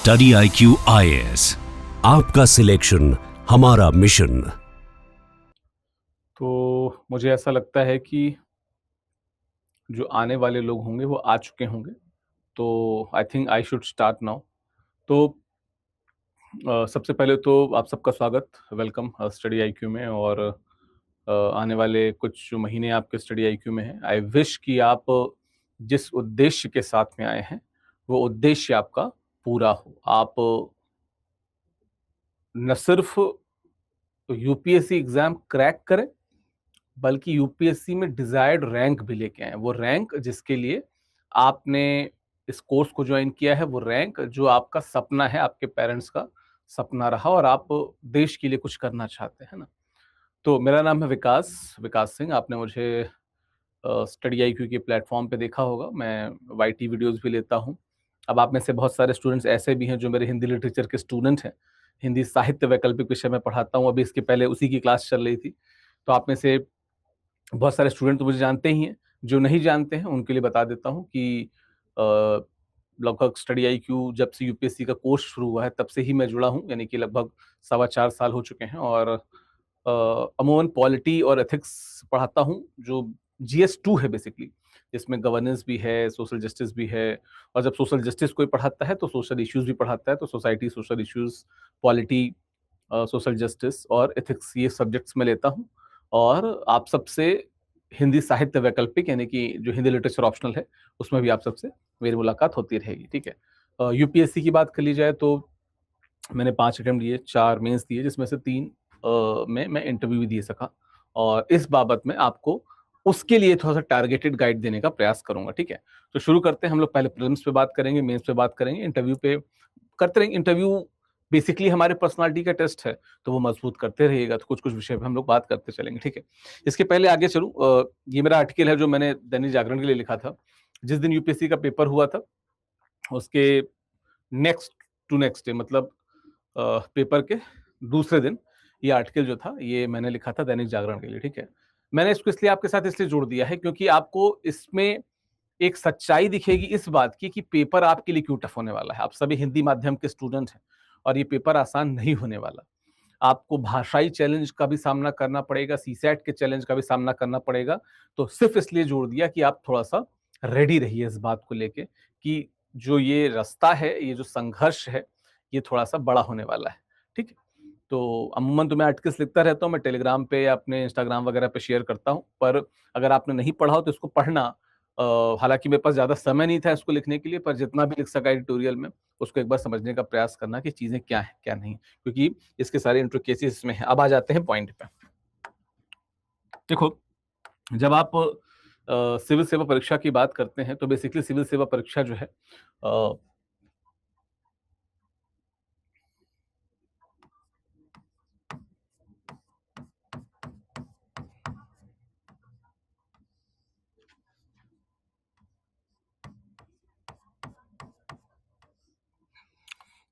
Study IQ IAS, आपका selection हमारा mission. तो मुझे ऐसा लगता है कि जो आने वाले लोग होंगे वो आ चुके होंगे, तो I think I should start now. तो सबसे पहले तो आप सबका स्वागत, वेलकम स्टडी IQ में। और आने वाले कुछ जो महीने आपके स्टडी IQ में हैं, आई विश कि आप जिस उद्देश्य के साथ में आए हैं वो उद्देश्य आपका पूरा हो। आप न सिर्फ यूपीएससी एग्जाम क्रैक करें, बल्कि यूपीएससी में डिजायर्ड रैंक भी लेके आए। वो रैंक जिसके लिए आपने इस कोर्स को ज्वाइन किया है, वो रैंक जो आपका सपना है, आपके पेरेंट्स का सपना रहा और आप देश के लिए कुछ करना चाहते हैं ना। तो मेरा नाम है विकास विकास सिंह। आपने मुझे स्टडी IQ के प्लेटफॉर्म पे देखा होगा। मैं वाईटी वीडियोस भी लेता हूँ। अब आप में से बहुत सारे स्टूडेंट्स ऐसे भी हैं जो मेरे हिंदी लिटरेचर के स्टूडेंट हैं। हिंदी साहित्य वैकल्पिक विषय में पढ़ाता हूँ। अभी इसके पहले उसी की क्लास चल रही थी। तो आप में से बहुत सारे स्टूडेंट तो मुझे जानते ही हैं। जो नहीं जानते हैं उनके लिए बता देता हूँ कि लगभग स्टडी IQ जब से यूपीएससी का कोर्स शुरू हुआ है तब से ही मैं जुड़ा हूँ, यानी कि लगभग 4.25 साल हो चुके हैं। और अमूमन पॉलिटी और एथिक्स पढ़ाता हूँ, जो GS2 है बेसिकली, जिसमें गवर्नेंस भी है, सोशल जस्टिस भी है। और जब सोशल जस्टिस कोई पढ़ाता है तो सोशल इश्यूज भी पढ़ाता है। तो society, social issues, polity, social justice और एथिक्स, ये सब्जेक्ट्स में लेता हूँ। और आप सबसे हिंदी साहित्य वैकल्पिक, यानी कि जो हिंदी लिटरेचर ऑप्शनल है, उसमें भी आप सबसे मेरी मुलाकात होती रहेगी। ठीक है। यूपीएससी की बात कर ली जाए तो मैंने 5 अटेम्प्ट दिए, 4 मेंस दिए, जिसमें से 3 में मैं इंटरव्यू भी दे सका। और इस बाबत में आपको उसके लिए थोड़ा सा टारगेटेड गाइड देने का प्रयास करूंगा। ठीक है, तो शुरू करते हैं। हम लोग पहले प्रीलिम्स पे बात करेंगे, मेंस पे बात करेंगे, इंटरव्यू पे करते रहेंगे। इंटरव्यू बेसिकली हमारे पर्सनालिटी का टेस्ट है, तो वो मजबूत करते रहिएगा। तो कुछ कुछ विषय पे हम लोग बात करते चलेंगे। ठीक है, इसके पहले आगे चलूं, ये मेरा आर्टिकल है जो मैंने दैनिक जागरण के लिए लिखा था। जिस दिन यूपीएससी का पेपर हुआ था उसके नेक्स्ट टू नेक्स्ट डे, मतलब पेपर के दूसरे दिन, ये आर्टिकल जो था ये मैंने लिखा था दैनिक जागरण के लिए। ठीक है, मैंने इसको इसलिए आपके साथ इसलिए जोड़ दिया है क्योंकि आपको इसमें एक सच्चाई दिखेगी इस बात की कि पेपर आपके लिए क्यों टफ होने वाला है। आप सभी हिंदी माध्यम के स्टूडेंट हैं और ये पेपर आसान नहीं होने वाला। आपको भाषाई चैलेंज का भी सामना करना पड़ेगा, सीसैट के चैलेंज का भी सामना करना पड़ेगा। तो सिर्फ इसलिए जोड़ दिया कि आप थोड़ा सा रेडी रहिए इस बात को लेके कि जो ये रास्ता है, ये जो संघर्ष है, ये थोड़ा सा बड़ा होने वाला है। ठीक है, तो अमूमन तो मैं आर्टिकल्स लिखता रहता हूँ, मैं टेलीग्राम पे या अपने इंस्टाग्राम वगैरह पे शेयर करता हूँ। पर अगर आपने नहीं पढ़ा हो तो इसको पढ़ना। हालांकि मेरे पास ज्यादा समय नहीं था इसको लिखने के लिए, पर जितना भी लिख सका एडिटोरियल में, उसको एक बार समझने का प्रयास करना कि चीजें क्या है क्या नहीं, क्योंकि इसके सारे इंट्रिकेसीज इसमें है। अब आ जाते हैं पॉइंट पे। देखो, जब आप सिविल सेवा परीक्षा की बात करते हैं तो बेसिकली सिविल सेवा परीक्षा जो है,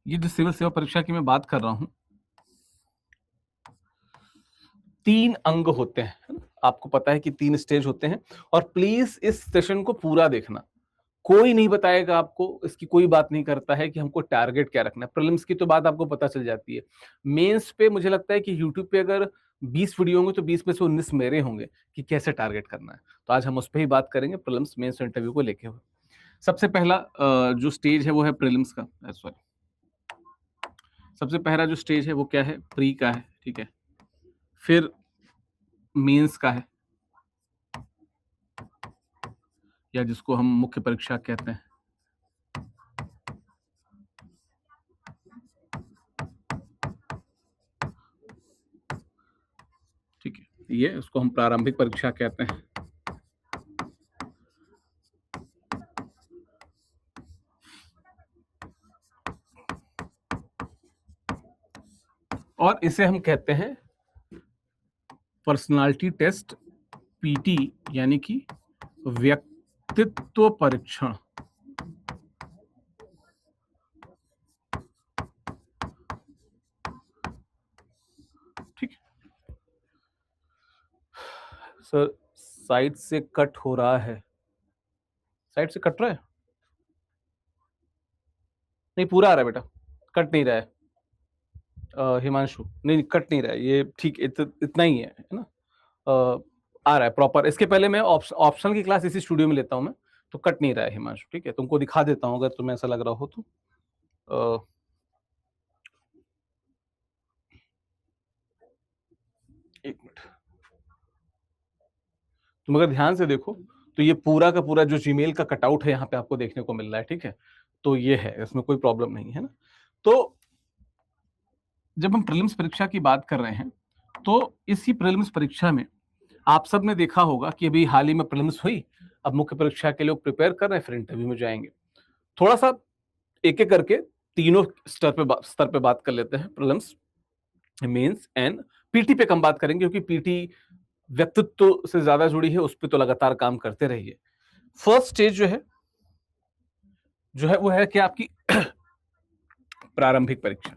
ये जो सिविल सेवा परीक्षा की मैं बात कर रहा हूं, 3 अंग होते हैं, है ना? आपको पता है कि 3 स्टेज होते हैं। और प्लीज इस सेशन को पूरा देखना। कोई नहीं बताएगा आपको, इसकी कोई बात नहीं करता है कि हमको टारगेट क्या रखना है। प्रीलिम्स की तो बात आपको पता चल जाती है। मेंस पे मुझे लगता है कि यूट्यूब पे अगर 20 वीडियो होंगे तो 20 में से 19 मेरे होंगे कि कैसे टारगेट करना है। तो आज हम उस पर ही बात करेंगे, प्रीलिम्स मेंस इंटरव्यू को लेके हुए। सबसे पहला जो स्टेज है वो है प्रीलिम्स का, सॉरी, सबसे पहला जो स्टेज है वो क्या है, प्री का है। ठीक है, फिर मेंस का है, या जिसको हम मुख्य परीक्षा कहते हैं। ठीक है, ये उसको हम प्रारंभिक परीक्षा कहते हैं। और इसे हम कहते हैं पर्सनालिटी टेस्ट, PT, यानी कि व्यक्तित्व परीक्षण। ठीक है सर, साइड से कट हो रहा है, साइड से कट रहा है? नहीं, पूरा आ रहा है बेटा। कट नहीं रहा है हिमांशु, नहीं कट नहीं रहा है ये, ठीक इतना ही है ना। आ रहा है प्रॉपर। इसके पहले मैं ऑप्शनल की क्लास इसी स्टूडियो में लेता हूं मैं, तो कट नहीं रहा है हिमांशु, ठीक है। तुमको दिखा देता हूं अगर तुम्हें ऐसा लग रहा हो तो। एक मिनट, तुम अगर ध्यान से देखो तो ये पूरा का पूरा जो जीमेल का कटआउट है यहाँ पे आपको देखने को मिल रहा है, ठीक है। तो ये है, इसमें कोई प्रॉब्लम नहीं है ना। तो जब हम प्रीलिम्स परीक्षा की बात कर रहे हैं तो इसी प्रीलिम्स परीक्षा में आप सब ने देखा होगा कि अभी हाल ही में प्रीलिम्स हुई, अब मुख्य परीक्षा के लोग प्रिपेयर कर रहे हैं, फिर इंटरव्यू में जाएंगे। थोड़ा सा एक एक करके तीनों स्तर पे बात कर लेते हैं, प्रीलिम्स, मेंस एंड पीटी पे कम बात करेंगे क्योंकि पीटी व्यक्तित्व से ज्यादा जुड़ी है, उस पर तो लगातार काम करते रहिए। फर्स्ट स्टेज जो है वो है कि आपकी प्रारंभिक परीक्षा।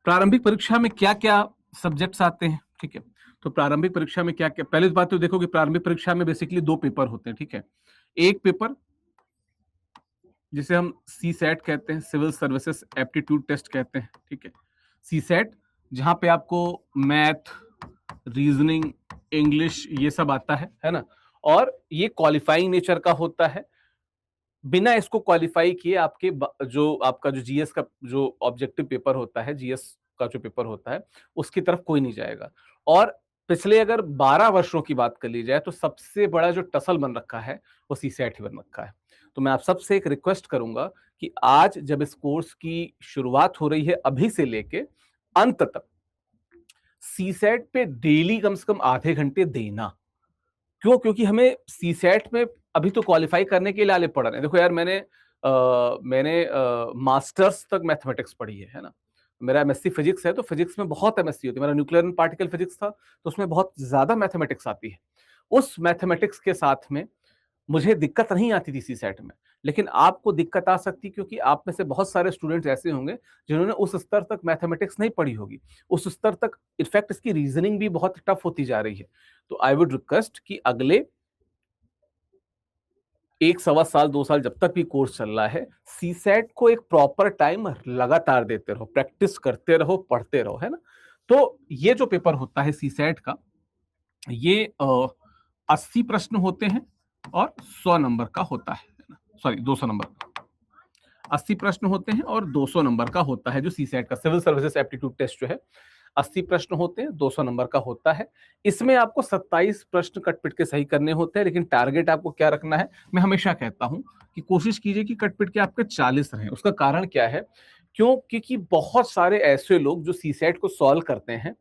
प्रारंभिक परीक्षा में क्या क्या सब्जेक्ट्स आते हैं, ठीक है। तो प्रारंभिक परीक्षा में क्या क्या, पहले बात तो देखो कि प्रारंभिक परीक्षा में बेसिकली 2 पेपर होते हैं, ठीक है। एक पेपर जिसे हम सी सेट कहते हैं, सिविल सर्विसेज एप्टीट्यूड टेस्ट कहते हैं, ठीक है। सी सेट जहां पे आपको मैथ, रीजनिंग, इंग्लिश ये सब आता है ना। और ये क्वालिफाइंग नेचर का होता है, बिना इसको क्वालिफाई किए आपके जो आपका जो जीएस का जो ऑब्जेक्टिव पेपर होता है, जीएस का जो पेपर होता है, उसकी तरफ कोई नहीं जाएगा। और पिछले अगर 12 वर्षों की बात कर ली जाए तो सबसे बड़ा जो टसल बन रखा है वो सीसैट ही बन रखा है। तो मैं आप सबसे एक रिक्वेस्ट करूंगा कि आज जब इस कोर्स की शुरुआत हो रही है अभी से लेके अंत तक, सीसैट पे डेली कम से कम आधे घंटे देना। क्यों? क्योंकि हमें सीसैट में अभी तो क्वालिफाई करने के लिए आले पढ़ रहे हैं। देखो यार, मैंने मास्टर्स तक मैथमेटिक्स पढ़ी है ना। मेरा एमएससी फिजिक्स है, तो फिजिक्स में बहुत एमएससी होती है। मेरा न्यूक्लियर एंड पार्टिकल फिजिक्स था, तो उसमें बहुत ज्यादा मैथमेटिक्स आती है। उस मैथमेटिक्स के साथ में मुझे दिक्कत नहीं आती थी सीसैट में, लेकिन आपको दिक्कत आ सकती, क्योंकि आप में से बहुत सारे स्टूडेंट्स ऐसे होंगे जिन्होंने उस स्तर तक मैथमेटिक्स नहीं पढ़ी होगी, उस स्तर तक। इनफैक्ट इसकी रीजनिंग भी बहुत टफ होती जा रही है। तो आई वुड रिक्वेस्ट कि अगले 1 सवा साल 2 साल जब तक भी कोर्स चल रहा है, सीसैट को एक प्रॉपर टाइम लगातार देते रहो, प्रैक्टिस करते रहो, पढ़ते रहो, है ना। तो ये जो पेपर होता है सीसैट का, ये 80 प्रश्न होते हैं और 100 नंबर का होता है ना। सॉरी, 200 नंबर का। 80 प्रश्न होते हैं और 200 नंबर का होता है जो सीसैट का सिविल सर्विसेज एप्टीट्यूड टेस्ट जो है। 80 प्रश्न होते हैं, 200 नंबर का होता है। इसमें आपको 27 प्रश्न कटपिट के सही करने होते हैं, लेकिन टारगेट आपको क्या रखना है, मैं हमेशा कहता हूं कि कोशिश कीजिए कि कटपिट के आपके 40 रहें। उसका कारण क्या है? क्यों? क्योंकि बहुत सारे ऐसे लोग जो सीसैट को सॉल्व करते हैं,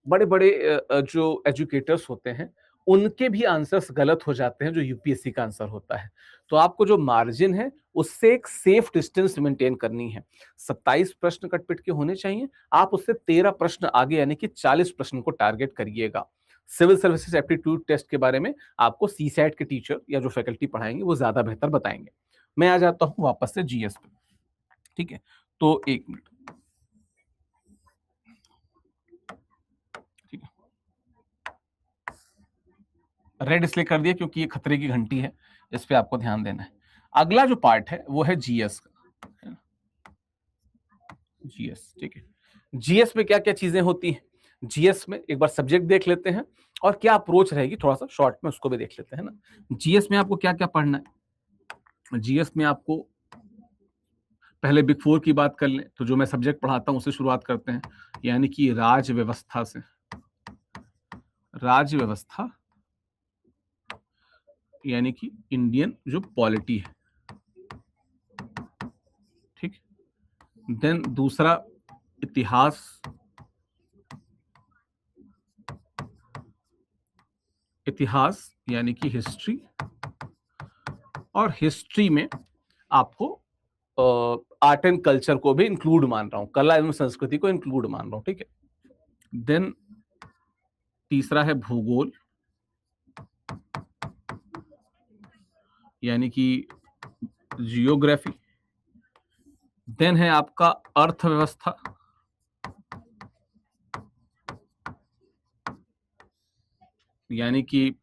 बड़े बड़े जो एजुकेटर्स होते हैं, उनके भी आंसर्स गलत हो जाते हैं जो यूपीएससी का आंसर होता है। तो आपको जो मार्जिन है उससे एक सेफ डिस्टेंस मेंटेन करनी है। 27 प्रश्न कटपिट के होने चाहिए, आप उससे 13 प्रश्न आगे यानी कि 40 प्रश्न को टारगेट करिएगा। सिविल सर्विसेज एप्टीट्यूड टेस्ट के बारे में आपको सीसैट के टीचर या जो फैकल्टी पढ़ाएंगे वो ज्यादा बेहतर बताएंगे। मैं आ जाता हूं वापस से जीएस पे, ठीक है। तो एक मिनट, ठीक है। रेड इसलिए कर दिया क्योंकि ये खतरे की घंटी है, इस पे आपको ध्यान देना है। अगला जो पार्ट है वो है जीएस का, जीएस, ठीक है। जीएस में क्या क्या चीजें होती हैं? जीएस में एक बार सब्जेक्ट देख लेते हैं और क्या अप्रोच रहेगी, थोड़ा सा शॉर्ट में उसको भी देख लेते हैं ना। जीएस में आपको क्या क्या पढ़ना है? जीएस में आपको पहले बिग 4 की बात कर लें तो जो मैं सब्जेक्ट पढ़ाता हूं उससे शुरुआत करते हैं, यानी कि राज्य व्यवस्था से। राज्य व्यवस्था यानी कि इंडियन जो पॉलिटी है, ठीक। देन दूसरा इतिहास, इतिहास यानी कि हिस्ट्री। और हिस्ट्री में आपको आर्ट एंड कल्चर को भी इंक्लूड मान रहा हूं, कला एवं संस्कृति को इंक्लूड मान रहा हूं, ठीक है। देन तीसरा है भूगोल, यानी कि जियोग्राफी। देन है आपका अर्थव्यवस्था, यानी कि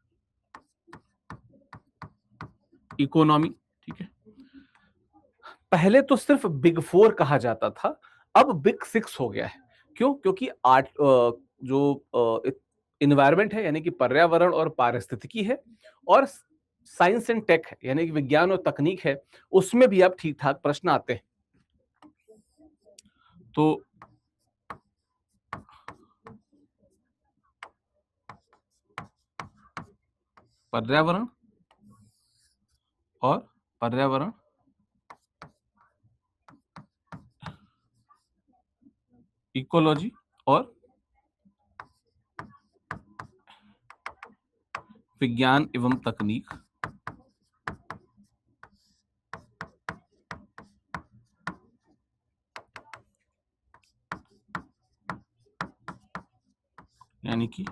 इकोनॉमी, ठीक है। पहले तो सिर्फ बिग 4 कहा जाता था, अब बिग 6 हो गया है। क्यों? क्योंकि जो इन्वायरमेंट है यानी कि पर्यावरण और पारिस्थितिकी है, और साइंस एंड टेक है यानी कि विज्ञान और तकनीक है, उसमें भी अब ठीक ठाक प्रश्न आते हैं। तो पर्यावरण और पर्यावरण इकोलॉजी और विज्ञान एवं तकनीक यानी कि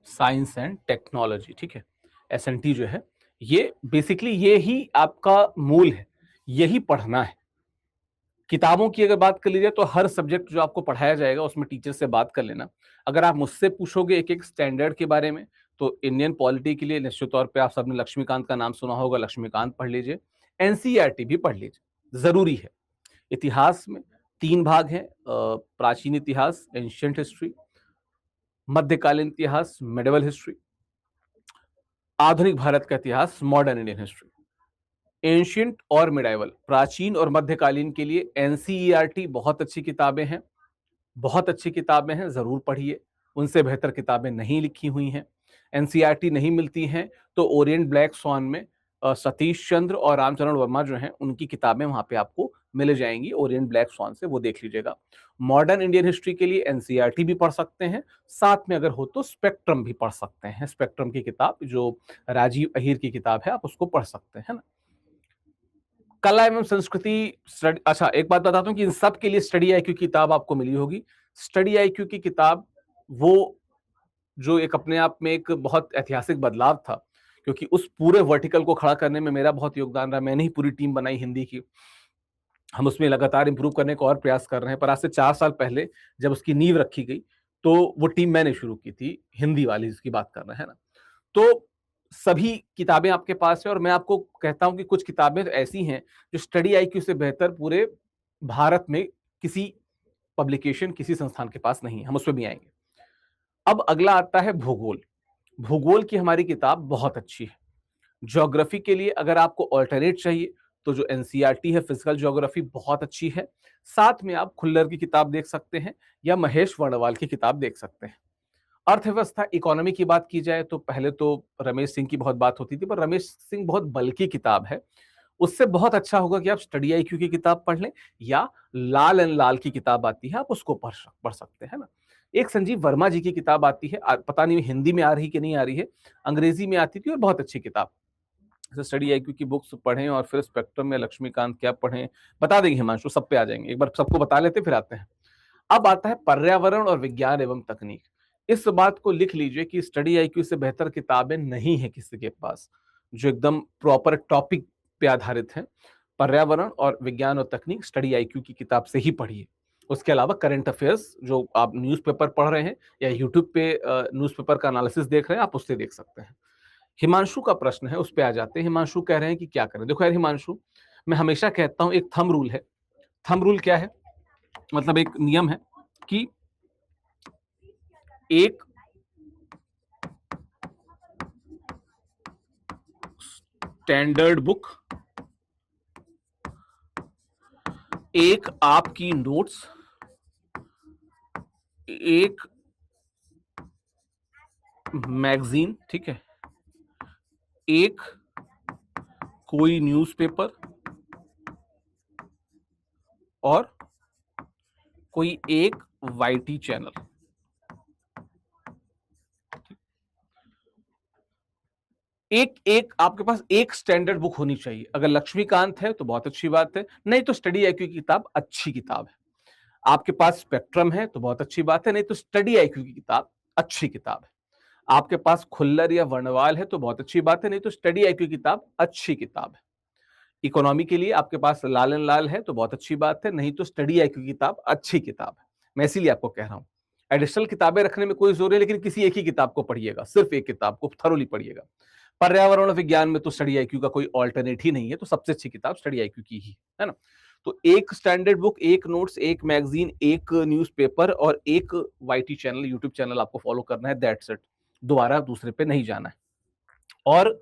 साइंस एंड टेक्नोलॉजी, ठीक है। एसएनटी जो है, ये बेसिकली ये ही आपका मूल है, यही पढ़ना है। किताबों की अगर बात कर लीजिए तो हर सब्जेक्ट जो आपको पढ़ाया जाएगा उसमें टीचर से बात कर लेना। अगर आप मुझसे पूछोगे एक एक स्टैंडर्ड के बारे में, तो इंडियन पॉलिटी के लिए निश्चित तौर पे आप सबने लक्ष्मीकांत का नाम सुना होगा, लक्ष्मीकांत पढ़ लीजिए। एनसीईआरटी भी पढ़ लीजिए, जरूरी है। इतिहास में 3 भाग हैं, प्राचीन इतिहास एंशिएंट हिस्ट्री, मध्यकालीन इतिहास मिडिवल हिस्ट्री, आधुनिक भारत का इतिहास मॉडर्न इंडियन हिस्ट्री। एंशिएंट और मिडाइवल, प्राचीन और मध्यकालीन के लिए एनसीईआरटी बहुत अच्छी किताबें हैं, बहुत अच्छी किताबें हैं, जरूर पढ़िए। उनसे बेहतर किताबें नहीं लिखी हुई हैं। एनसीईआरटी नहीं मिलती हैं तो ओरिएंट ब्लैक स्वॉन में सतीश चंद्र और रामचरण वर्मा जो हैं उनकी किताबें वहां पे आपको मिल जाएंगी, ओरिएंट ब्लैक स्वॉन से, वो देख लीजिएगा। मॉडर्न इंडियन हिस्ट्री के लिए एनसीईआरटी भी पढ़ सकते हैं, साथ में अगर हो तो स्पेक्ट्रम भी पढ़ सकते हैं। स्पेक्ट्रम की किताब जो राजीव अहीर की किताब है, आप उसको पढ़ सकते हैं ना। कला एवं संस्कृति अच्छा, एक बात बताता हूँ कि इन सब के लिए स्टडी आईक्यू की किताब आपको मिली होगी। स्टडी आईक्यू की किताब वो जो एक अपने आप में एक बहुत ऐतिहासिक बदलाव था, क्योंकि उस पूरे वर्टिकल को खड़ा करने में मेरा बहुत योगदान रहा। मैंने ही पूरी टीम बनाई हिंदी की। हम उसमें लगातार इंप्रूव करने का और प्रयास कर रहे हैं, पर आज से 4 साल पहले जब उसकी नींव रखी गई, तो वो टीम मैंने शुरू की थी, हिंदी वाली जिसकी बात कर रहे हैं ना। तो सभी किताबें आपके पास है, और मैं आपको कहता हूं कि कुछ किताबें तो ऐसी हैं जो स्टडी आईक्यू से बेहतर पूरे भारत में किसी पब्लिकेशन, किसी संस्थान के पास नहीं है। हम उस पर भी आएंगे। अब अगला आता है भूगोल। भूगोल की हमारी किताब बहुत अच्छी है। ज्योग्राफी के लिए अगर आपको ऑल्टरनेट चाहिए तो जो एनसीईआरटी है फिजिकल ज्योग्राफी, बहुत अच्छी है। साथ में आप खुल्लर की किताब देख सकते हैं या महेश वर्णवाल की किताब देख सकते हैं। अर्थव्यवस्था, इकोनॉमी की बात की जाए तो पहले तो रमेश सिंह की बहुत बात होती थी, पर रमेश सिंह बहुत बल्कि किताब है। उससे बहुत अच्छा होगा कि आप स्टडी आईक्यू की किताब पढ़ लें, या लाल एंड लाल की किताब आती है, आप उसको पढ़ सकते हैं ना। एक संजीव वर्मा जी की किताब आती है, पता नहीं हिंदी में आ रही कि नहीं आ रही है, अंग्रेजी में आती थी और बहुत अच्छी किताब। स्टडी आईक्यू की बुक्स पढ़ें और फिर स्पेक्ट्रम में लक्ष्मीकांत क्या पढ़ें, बता देंगे हिमांशु, सब पे आ जाएंगे, एक बार सबको बता लेते फिर आते हैं। अब आता है पर्यावरण और विज्ञान एवं तकनीक। इस बात को लिख लीजिए कि स्टडी आईक्यू से बेहतर किताबें नहीं है किसी के पास, जो एकदम प्रॉपर टॉपिक पे आधारित है। पर्यावरण और विज्ञान और तकनीक स्टडी आईक्यू की किताब से ही पढ़िए। उसके अलावा करंट अफेयर्स जो आप न्यूज़पेपर पढ़ रहे हैं या यूट्यूब पे न्यूज़पेपर का एनालिसिस देख रहे हैं, आप उससे देख सकते हैं। हिमांशु का प्रश्न है, उस पे आ जाते हैं। हिमांशु कह रहे हैं कि क्या करें। देखो यार हिमांशु, मैं हमेशा कहता हूं एक थंब रूल है। थंब रूल क्या है? मतलब एक नियम है कि एक स्टैंडर्ड बुक, एक आपकी नोट्स, एक मैगजीन, ठीक है, एक कोई न्यूज़पेपर और कोई एक वाईटी चैनल। एक एक आपके पास एक स्टैंडर्ड बुक होनी चाहिए। अगर लक्ष्मीकांत है तो बहुत अच्छी बात है, नहीं तो स्टडी आईक्यू की किताब अच्छी किताब है। आपके पास स्पेक्ट्रम है तो बहुत अच्छी बात है, नहीं तो स्टडी आईक्यू की किताब अच्छी किताब है। आपके पास खुल्लर या वर्णवाल है तो बहुत अच्छी बात है, नहीं तो स्टडी आईक्यू की किताब अच्छी किताब है। इकोनॉमी के लिए आपके पास लाल एंड लाल है तो बहुत अच्छी बात है, नहीं तो स्टडी आईक्यू की किताब अच्छी किताब है। मैं इसीलिए आपको कह रहा हूं। एडिशनल किताबें रखने में कोई जोर नहीं, लेकिन किसी एक ही किताब को पढ़िएगा, सिर्फ एक किताब को थरोली पढ़िएगा। पर्यावरण विज्ञान में तो स्टडी आईक्यू का कोई ऑल्टरनेट ही नहीं है, तो सबसे अच्छी किताब स्टडी आईक्यू की ही है ना। तो एक स्टैंडर्ड बुक, एक नोट्स, एक मैगजीन, एक न्यूज़पेपर और एक वाईटी चैनल, यूट्यूब चैनल आपको फॉलो करना है, दैट्स इट। दोबारा दूसरे पे नहीं जाना है। और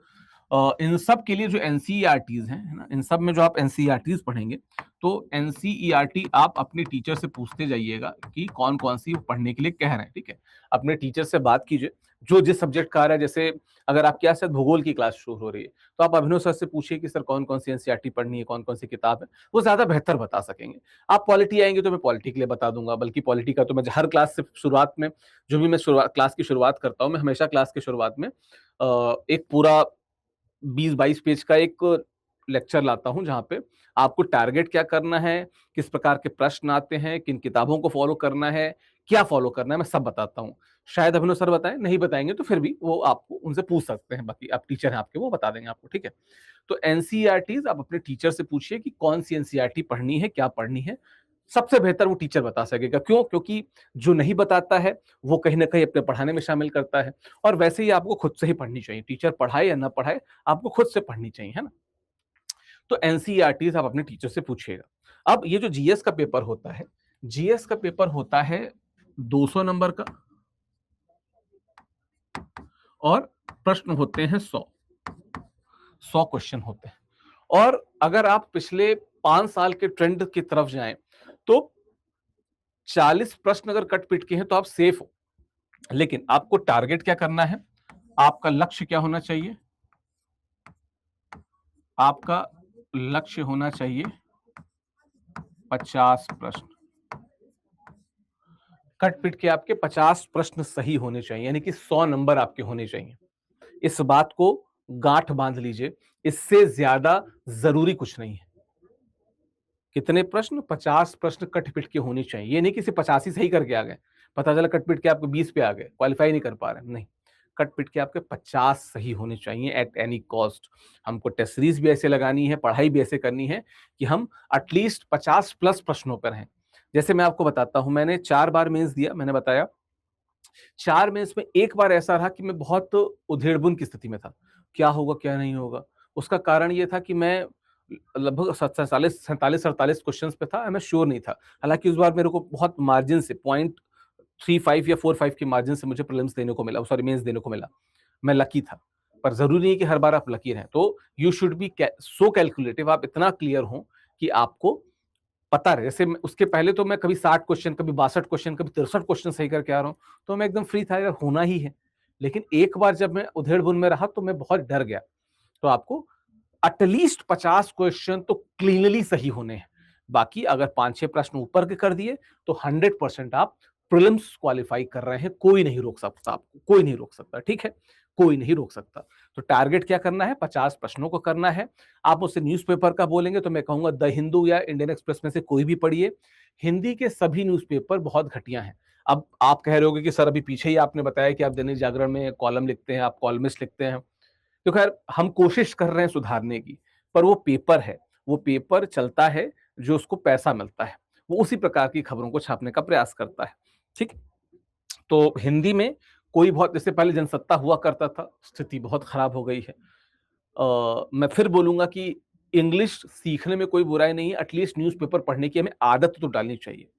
इन सब के लिए जो एनसीईआरटीज हैं, है ना, इन सब में जो आप एनसीईआरटीज पढ़ेंगे, तो एनसीईआरटी आप अपने टीचर से पूछते जाइएगा कि कौन कौन सी पढ़ने के लिए कह रहे हैं, ठीक है। अपने टीचर से बात कीजिए, जो जिस सब्जेक्ट का आ रहा है। जैसे अगर आपके यहाँ शायद भूगोल की क्लास शुरू हो रही है, तो आप अभिनव सर से पूछिए कि सर कौन कौन सी एनसीईआरटी पढ़नी है, कौन कौन सी किताब है, वो ज्यादा बेहतर बता सकेंगे। आप पॉलिटी आएंगे तो मैं पॉलिटी के लिए बता दूंगा, बल्कि पॉलिटी का तो मैं हर क्लास से शुरुआत में, जो भी मैं क्लास की शुरुआत करता हूँ, मैं हमेशा क्लास की शुरुआत में एक पूरा 20-22 पेज का एक लेक्चर लाता हूं, जहां पे आपको टारगेट क्या करना है, किस प्रकार के प्रश्न आते हैं, किन किताबों को फॉलो करना है, क्या फॉलो करना है, मैं सब बताता हूं। शायद अभिनव सर बताएं, नहीं बताएंगे तो फिर भी वो आपको उनसे पूछ सकते हैं, बाकी आप टीचर हैं आपके, वो बता देंगे आपको, ठीक है। तो एनसीईआरटीज आप अपने टीचर से पूछिए कि कौन सी एनसीईआरटी पढ़नी है, क्या पढ़नी है। सबसे बेहतर वो टीचर बता सकेगा। क्यों? क्योंकि जो नहीं बताता है वो कहीं ना कहीं अपने पढ़ाने में शामिल करता है, और वैसे ही आपको खुद से ही पढ़नी चाहिए, टीचर पढ़ाए या ना पढ़ाए, आपको खुद से पढ़नी चाहिए, है ना। तो एनसीईआरटीज आप अपने टीचर से पूछिएगा। अब ये जो जीएस का पेपर होता है, जीएस का पेपर होता है 200 नंबर का, और प्रश्न होते हैं 100 क्वेश्चन होते हैं। और अगर आप पिछले 5 साल के ट्रेंड की तरफ जाएं, तो 40 प्रश्न अगर कट पिट के हैं तो आप सेफ हो। लेकिन आपको टारगेट क्या करना है, आपका लक्ष्य क्या होना चाहिए, आपका लक्ष्य होना चाहिए 50 प्रश्न। कट पिट के आपके 50 प्रश्न सही होने चाहिए, यानी कि 100 नंबर आपके होने चाहिए। इस बात को गांठ बांध लीजिए, इससे ज्यादा जरूरी कुछ नहीं है। कितने प्रश्न? 50 प्रश्न कट पिट के होने चाहिए। ये नहीं कि सिर्फ 50 ही सही करके आ गए, पता चला कट पिट के आपको 20 पे आ गए, क्वालिफाई नहीं कर पा रहे, नहीं। कट पिट के आपके 50 सही होने चाहिए एट एनी कॉस्ट। हमको टेस्ट सीरीज भी ऐसे लगानी है, पढ़ाई भी ऐसे करनी है कि हम एटलीस्ट 50 प्लस प्रश्नों पर हैं। जैसे मैं आपको बताता हूं, मैंने 4 बार मेंस दिया, मैंने बताया 4 मेंस में एक बार ऐसा रहा कि मैं बहुत उधेड़बुन की स्थिति में था, क्या होगा क्या नहीं होगा। उसका कारण ये था कि मैं लगभग 47-48 क्वेश्चन पे था, मैं श्योर नहीं था। हालांकि उस बार मेरे को बहुत मार्जिन से 0.35 या 45 के मार्जिन से मुझे प्रीलिम्स देने को मिला, सॉरी मेंस देने को मिला। मैं लकी था, पर जरूरी नहीं कि हर बार आप लकी रहें। तो you should be so calculative, आप इतना क्लियर हो कि आपको पता रहे। जैसे उसके पहले तो मैं कभी 60 क्वेश्चन, कभी 62 क्वेश्चन, कभी 63 क्वेश्चन सही करके आ रहा हूँ, तो मैं एकदम फ्री था, यार होना ही है। लेकिन एक बार जब मैं उधेड़-बुन में रहा तो मैं बहुत डर गया। तो आपको एटलीस्ट 50 क्वेश्चन तो क्लीनली सही होने हैं। बाकी अगर 5-6 प्रश्न ऊपर के कर दिए तो 100% आप प्रीलिम्स क्वालिफाई कर रहे हैं, कोई नहीं रोक सकता आपको, कोई नहीं रोक सकता, ठीक है, कोई नहीं रोक सकता। तो टारगेट क्या करना है, 50 प्रश्नों को करना है। आप मुझसे न्यूज़पेपर का बोलेंगे तो मैं कहूंगा द हिंदू या इंडियन एक्सप्रेस में से कोई भी पढ़िए। हिंदी के सभी न्यूज़पेपर बहुत घटिया हैं। अब आप कह रहे होगे कि सर अभी पीछे ही आपने बताया कि आप दैनिक जागरण में कॉलम लिखते हैं, आप कॉलमिस्ट लिखते हैं। तो खैर हम कोशिश कर रहे हैं सुधारने की, पर वो पेपर है, वो पेपर चलता है जो उसको पैसा मिलता है, वो उसी प्रकार की खबरों को छापने का प्रयास करता है, ठीक। तो हिंदी में कोई बहुत, जैसे पहले जनसत्ता हुआ करता था, स्थिति बहुत खराब हो गई है। मैं फिर बोलूंगा कि इंग्लिश सीखने में कोई बुराई नहीं है, एटलीस्ट न्यूज़पेपर पढ़ने की हमें आदत तो डालनी चाहिए।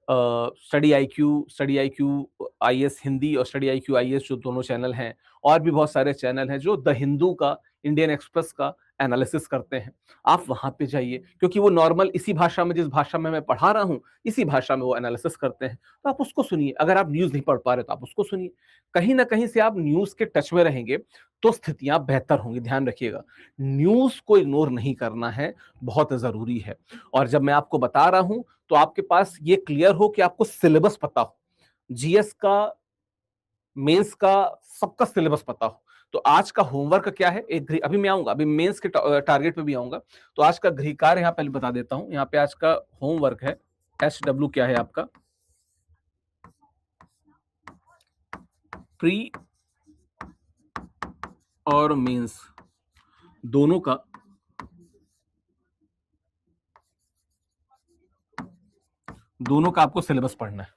स्टडी आईक्यू आईएएस हिंदी और स्टडी आईक्यू आईएएस जो दोनों चैनल हैं, और भी बहुत सारे चैनल हैं जो द हिंदू का, इंडियन एक्सप्रेस का एनालिसिस करते हैं। आप वहां पे जाइए, क्योंकि वो नॉर्मल इसी भाषा में, जिस भाषा में मैं पढ़ा रहा हूँ, इसी भाषा में वो एनालिसिस करते हैं, तो आप उसको सुनिए। अगर आप न्यूज नहीं पढ़ पा रहे तो आप उसको सुनिए। कहीं ना कहीं से आप न्यूज के टच में रहेंगे तो स्थितियां बेहतर होंगी। ध्यान रखिएगा, न्यूज को इग्नोर नहीं करना है, बहुत जरूरी है। और जब मैं आपको बता रहा हूं तो आपके पास ये क्लियर हो कि आपको सिलेबस पता हो, जीएस का, मेंस का, सबका सिलेबस पता हो। तो आज का होमवर्क क्या है, अभी मैं आऊंगा, अभी मेंस के टारगेट पे भी आऊंगा। तो आज का गृह कार्य यहाँ पहले बता देता हूं। यहाँ पे आज का होमवर्क है, SW क्या है आपका, प्री और मेंस दोनों का आपको सिलेबस पढ़ना है।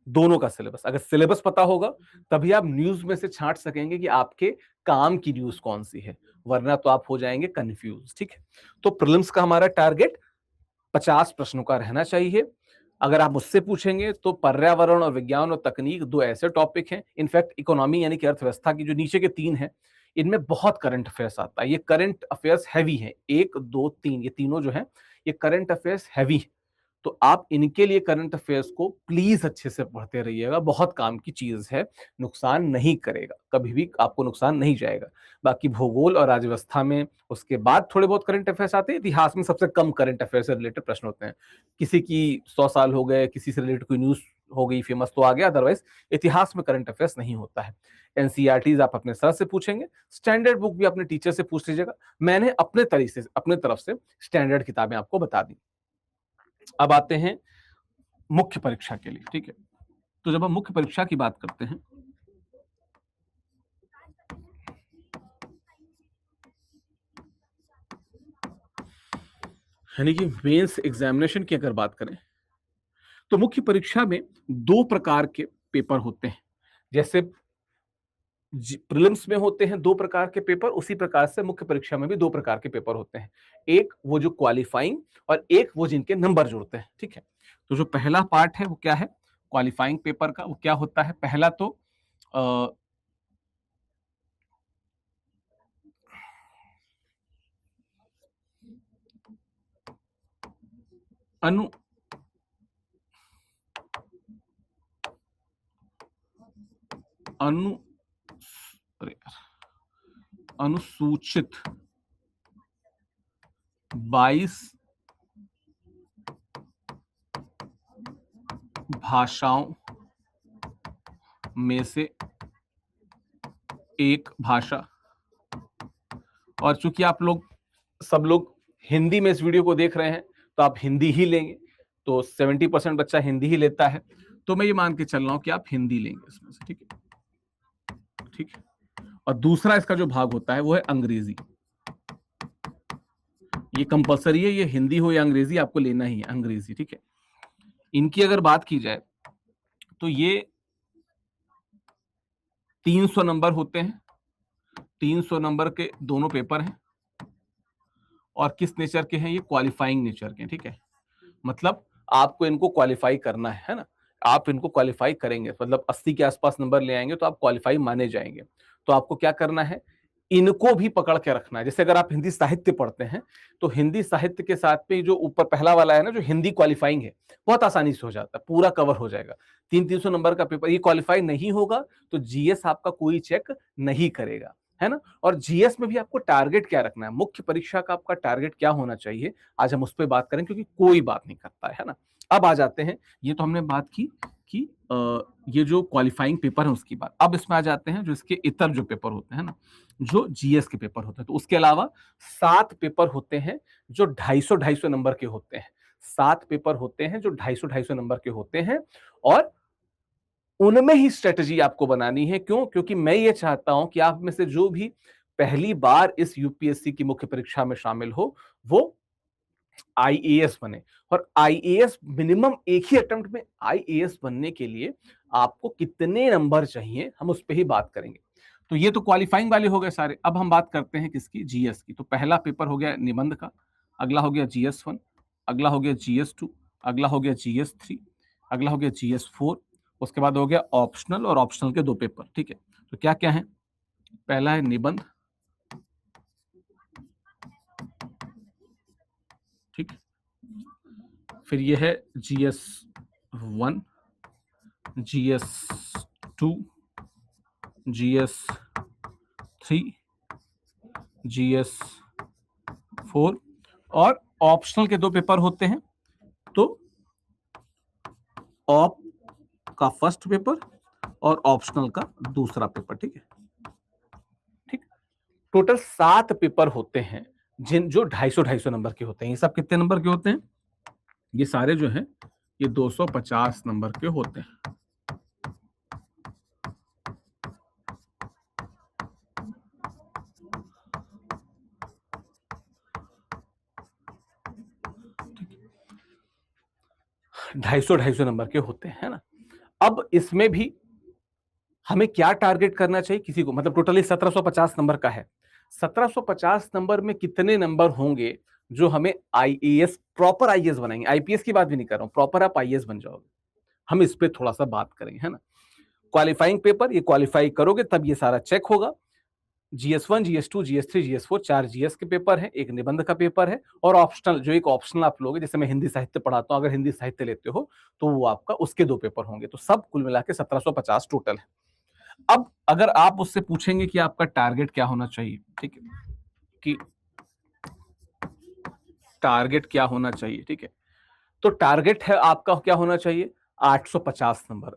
दोनों का सिलेबस। अगर सिलेबस पता होगा तभी आप न्यूज में से छांट सकेंगे कि आपके काम की न्यूज कौन सी है, वरना तो आप हो जाएंगे कंफ्यूज। ठीक है, तो प्रीलिम्स का हमारा टारगेट 50 प्रश्नों का रहना चाहिए। अगर आप मुझसे पूछेंगे तो पर्यावरण और विज्ञान और तकनीक दो ऐसे टॉपिक हैं, इनफैक्ट इकोनॉमी यानी कि अर्थव्यवस्था की जो नीचे के तीन हैं, इनमें बहुत करंट अफेयर्स आता है। ये करंट अफेयर्स हैवी है, 1 2 3 ये तीनों जो है ये करंट अफेयर्स हैवी है। तो आप इनके लिए करंट अफेयर्स को प्लीज अच्छे से पढ़ते रहिएगा, बहुत काम की चीज है, नुकसान नहीं करेगा, कभी भी आपको नुकसान नहीं जाएगा। बाकी भूगोल और राज्यव्यवस्था में उसके बाद थोड़े बहुत करंट अफेयर्स आते हैं। इतिहास में सबसे कम करंट अफेयर्स से रिलेटेड प्रश्न होते हैं। किसी की 100 साल हो गए, किसी से रिलेटेड कोई न्यूज हो गई फेमस तो आ गया, अदरवाइज इतिहास में करंट अफेयर्स नहीं होता है। एनसीईआरटीज आप अपने सर से पूछेंगे, स्टैंडर्ड बुक भी अपने टीचर से पूछ लीजिएगा। मैंने अपने तरीके से अपने तरफ से स्टैंडर्ड किताबें आपको बता दी। अब आते हैं मुख्य परीक्षा के लिए। ठीक है, तो जब हम मुख्य परीक्षा की बात करते हैं, यानी कि मेंस एग्जामिनेशन की अगर बात करें, तो मुख्य परीक्षा में दो प्रकार के पेपर होते हैं। जैसे प्रीलिम्स में होते हैं दो प्रकार के पेपर, उसी प्रकार से मुख्य परीक्षा में भी दो प्रकार के पेपर होते हैं। एक वो जो क्वालिफाइंग और एक वो जिनके नंबर जुड़ते हैं। ठीक है, तो जो पहला पार्ट है वो क्या है, क्वालिफाइंग पेपर का, वो क्या होता है, पहला तो अनु अनु अनुसूचित 22 भाषाओं में से एक भाषा। और चूंकि आप लोग सब लोग हिंदी में इस वीडियो को देख रहे हैं तो आप हिंदी ही लेंगे, तो 70% बच्चा हिंदी ही लेता है, तो मैं ये मान के चल रहा हूं कि आप हिंदी लेंगे इसमें से। ठीक है, ठीक है। और दूसरा इसका जो भाग होता है वो है अंग्रेजी। ये कंपलसरी है, ये हिंदी हो या अंग्रेजी आपको लेना ही है, अंग्रेजी। ठीक है, इनकी अगर बात की जाए तो ये 300 नंबर होते हैं, 300 नंबर के दोनों पेपर हैं। और किस नेचर के हैं, ये क्वालिफाइंग नेचर के। ठीक है, मतलब आपको इनको क्वालिफाई करना है ना, आप इनको क्वालिफाई करेंगे, मतलब 80 के आसपास नंबर ले आएंगे तो आप क्वालिफाई माने जाएंगे। तो आपको क्या करना है, इनको भी पकड़ के रखना है। जैसे अगर आप हिंदी साहित्य पढ़ते हैं तो हिंदी साहित्य के साथ पे जो ऊपर पहला वाला है ना, जो हिंदी क्वालिफाइंग है, बहुत आसानी से हो जाता है, पूरा कवर हो जाएगा। 300 नंबर का पेपर, ये क्वालिफाई नहीं होगा तो जीएस आपका कोई चेक नहीं करेगा, है ना। और जीएस में भी आपको टारगेट क्या रखना है, मुख्य परीक्षा का आपका टारगेट क्या होना चाहिए, आज हम उस पर बात करें, क्योंकि कोई बात नहीं करता है ना। अब आ जाते हैं, ये तो हमने बात की कि ये जो क्वालिफाइंग पेपर है उसकी बात। अब इसमें आ जाते हैं जो इसके इतर जो पेपर होते हैं ना, जो जीएस के पेपर होते हैं, तो उसके अलावा 7 पेपर होते हैं जो 250-250 नंबर के होते हैं। 7 पेपर होते हैं जो 250-250 नंबर के होते हैं, और उनमें ही स्ट्रेटजी आपको बनानी है। क्यों? क्योंकि मैं ये चाहता हूं कि आप में से जो भी पहली बार इस यूपीएससी की मुख्य परीक्षा में शामिल हो, वो आईएएस बने। और आईएएस मिनिमम एक ही अटेम्प्ट में आईएएस बनने के लिए आपको कितने नंबर चाहिए, हम उस पर ही बात करेंगे। तो ये तो क्वालिफाइंग वाले हो गए सारे। अब हम बात करते हैं किसकी, जीएस की। तो पहला पेपर हो गया निबंध का, अगला हो गया जीएस 1, अगला हो गया जीएस 2, अगला हो गया जीएस 3, अगला हो गया जीएस 4, उसके बाद हो गया ऑप्शनल, और ऑप्शनल के 2 पेपर। ठीक है, तो क्या क्या है, पहला है निबंध, ठीक, फिर ये है GS 1, GS 2, GS 3, GS 4, और ऑप्शनल के 2 पेपर होते हैं। तो ऑप का फर्स्ट पेपर और ऑप्शनल का दूसरा पेपर। ठीक है, ठीक, टोटल 7 पेपर होते हैं जिन जो 250-250 नंबर के होते हैं। ये सब कितने नंबर के होते हैं, ये सारे जो हैं ये 250 नंबर के होते हैं। ढाई सौ नंबर के होते हैं ना। अब इसमें भी हमें क्या टारगेट करना चाहिए किसी को, मतलब टोटली 1750 नंबर का है। 1750 नंबर में कितने नंबर होंगे जो हमें आईएएस, प्रॉपर आईएएस बनाएंगे, आईपीएस की बात भी नहीं कर रहा हूं, प्रॉपर आप आईएएस बन जाओगे। हम इस पे थोड़ा सा बात करेंगे, है ना। क्वालिफाइंग पेपर, ये क्वालिफाई करोगे तब ये सारा चेक होगा। GS1, GS2, GS3, GS4, 4 GS के पेपर है, एक निबंध का पेपर है, और ऑप्शनल, जो एक ऑप्शनल आप लोगे, जैसे मैं हिंदी साहित्य पढ़ाता हूं, अगर हिंदी साहित्य लेते हो तो वो आपका उसके 2 पेपर होंगे। तो सब कुल मिला के 1750 टोटल है। अब अगर आप उससे पूछेंगे कि आपका टारगेट क्या होना चाहिए, ठीक है, कि टारगेट क्या होना चाहिए, ठीक है, तो टारगेट है आपका क्या होना चाहिए, 850 नंबर।